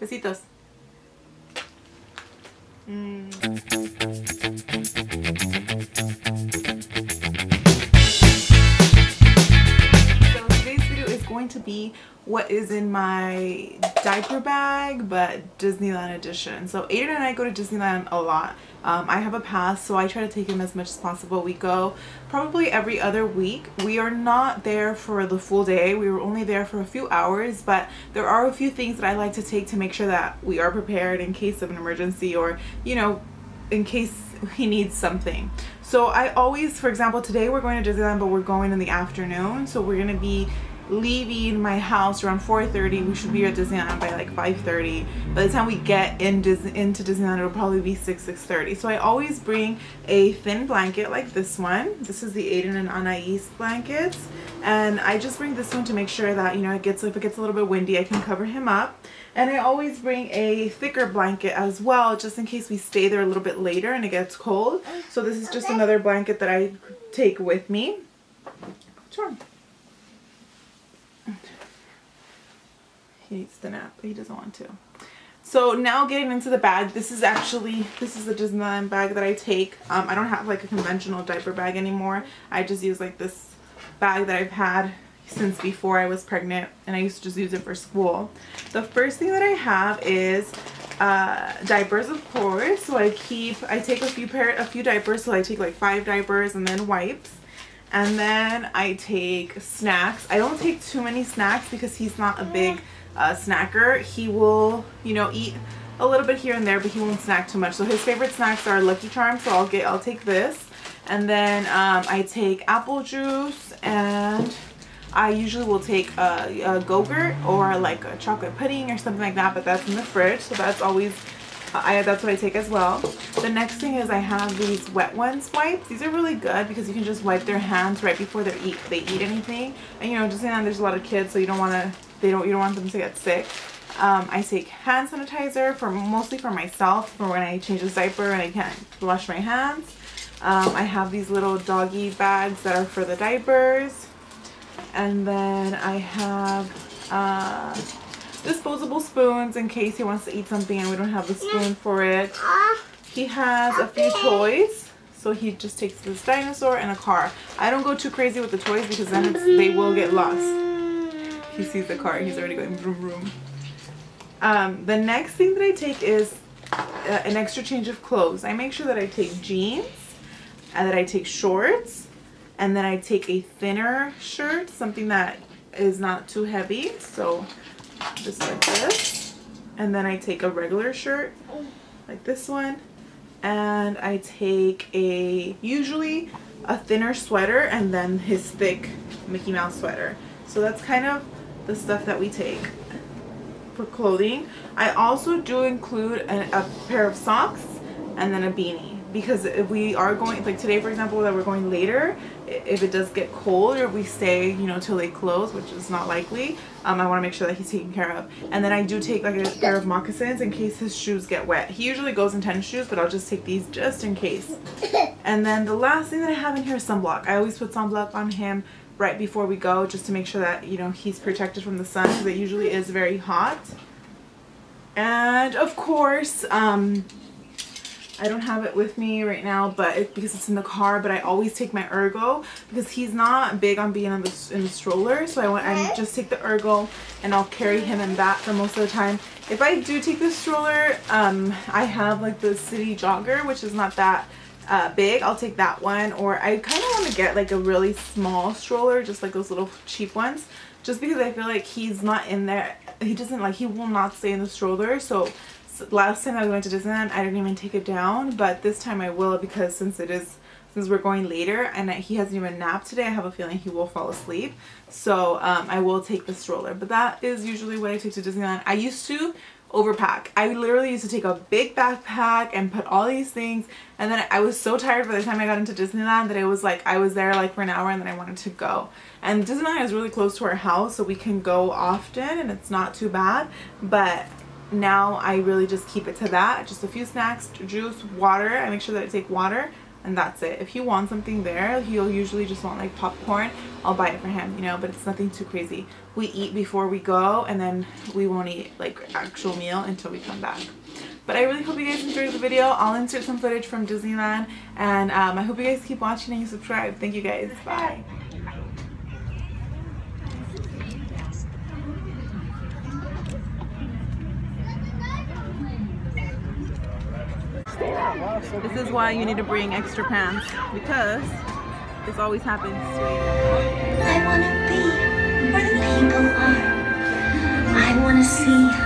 Besitos. Going to be what is in my diaper bag, but Disneyland edition. So Aiden and I go to Disneyland a lot. I have a pass, so I try to take him as much as possible. We go probably every other week. We are not there for the full day. We were only there for a few hours, but there are a few things that I like to take to make sure that we are prepared in case of an emergency, or, you know, in case he needs something. So I always, for example, today we're going to Disneyland, but we're going in the afternoon. So we're going to be leaving my house around 4:30. We should be at Disneyland by like 5:30. By the time we get into Disneyland, it'll probably be 6:30. So I always bring a thin blanket like this one. This is the Aiden and Anais blankets, and I just bring this one to make sure that, you know, if it gets a little bit windy, I can cover him up. And I always bring a thicker blanket as well, just in case we stay there a little bit later and it gets cold. So this is just another blanket that I take with me. Sure. He needs to nap, but he doesn't want to. So now getting into the bag, this is the Disneyland bag that I take. I don't have like a conventional diaper bag anymore. I just use like this bag that I've had since before I was pregnant, and I used to just use it for school. The first thing that I have is diapers, of course. So I take a few diapers. So I take like 5 diapers and then wipes. And then I take snacks. I don't take too many snacks because he's not a big snacker. He will, you know, eat a little bit here and there, but he won't snack too much. So his favorite snacks are Lucky Charms, so I'll take this. And then I take apple juice, and I usually will take a Go-Gurt or like a chocolate pudding or something like that, but that's in the fridge, so that's always that's what I take as well. The next thing is I have these Wet Ones wipes. These are really good because you can just wipe their hands right before they eat anything. And you know, just saying, there's a lot of kids, so you don't want them to get sick. I take hand sanitizer mostly for myself, for when I change his diaper and I can't wash my hands. I have these little doggy bags that are for the diapers. And then I have disposable spoons in case he wants to eat something and we don't have the spoon for it. He has a few toys, so he just takes this dinosaur and a car. I don't go too crazy with the toys because then they will get lost. He sees the car, he's already going vroom vroom. The next thing that I take is an extra change of clothes. I make sure that I take jeans, and that I take shorts, and then I take a thinner shirt, something that is not too heavy, so just like this. And then I take a regular shirt like this one, and I take usually a thinner sweater and then his thick Mickey Mouse sweater. So that's kind of the stuff that we take for clothing. I also do include a pair of socks and then a beanie, because if we are going, like today for example, that we're going later, if it does get cold or we stay, you know, till they close, which is not likely, I want to make sure that he's taken care of. And then I do take like a pair of moccasins in case his shoes get wet. He usually goes in tennis shoes, but I'll just take these just in case. And then the last thing that I have in here is sunblock. I always put sunblock on him right before we go, just to make sure that, you know, he's protected from the sun, because it usually is very hot. And of course, I don't have it with me right now, but because it's in the car, but I always take my Ergo because he's not big on being in the stroller. So I just take the Ergo and I'll carry him in that for most of the time. If I do take the stroller, I have like the City Jogger, which is not that big. I'll take that one, or I kind of want to get like a really small stroller, just like those little cheap ones, just because I feel like he's not in there. He will not stay in the stroller. So last time I went to Disneyland, I didn't even take it down, but this time I will, because since we're going later and he hasn't even napped today, I have a feeling he will fall asleep. So I will take the stroller, but that is usually what I take to Disneyland. I used to overpack. I literally used to take a big backpack and put all these things, and then I was so tired by the time I got into Disneyland that it was like I was there like for an hour and then I wanted to go. And Disneyland is really close to our house, so we can go often and it's not too bad. But now I really just keep it to that. Just a few snacks, juice, water. I make sure that I take water, and that's it. If he wants something there, he'll usually just want like popcorn. I'll buy it for him, you know, but it's nothing too crazy. We eat before we go, and then we won't eat like actual meal until we come back. But I really hope you guys enjoyed the video. I'll insert some footage from Disneyland, and I hope you guys keep watching and you subscribe. Thank you guys. Bye. This is why you need to bring extra pants, because this always happens. I want to be where the people are. I want to see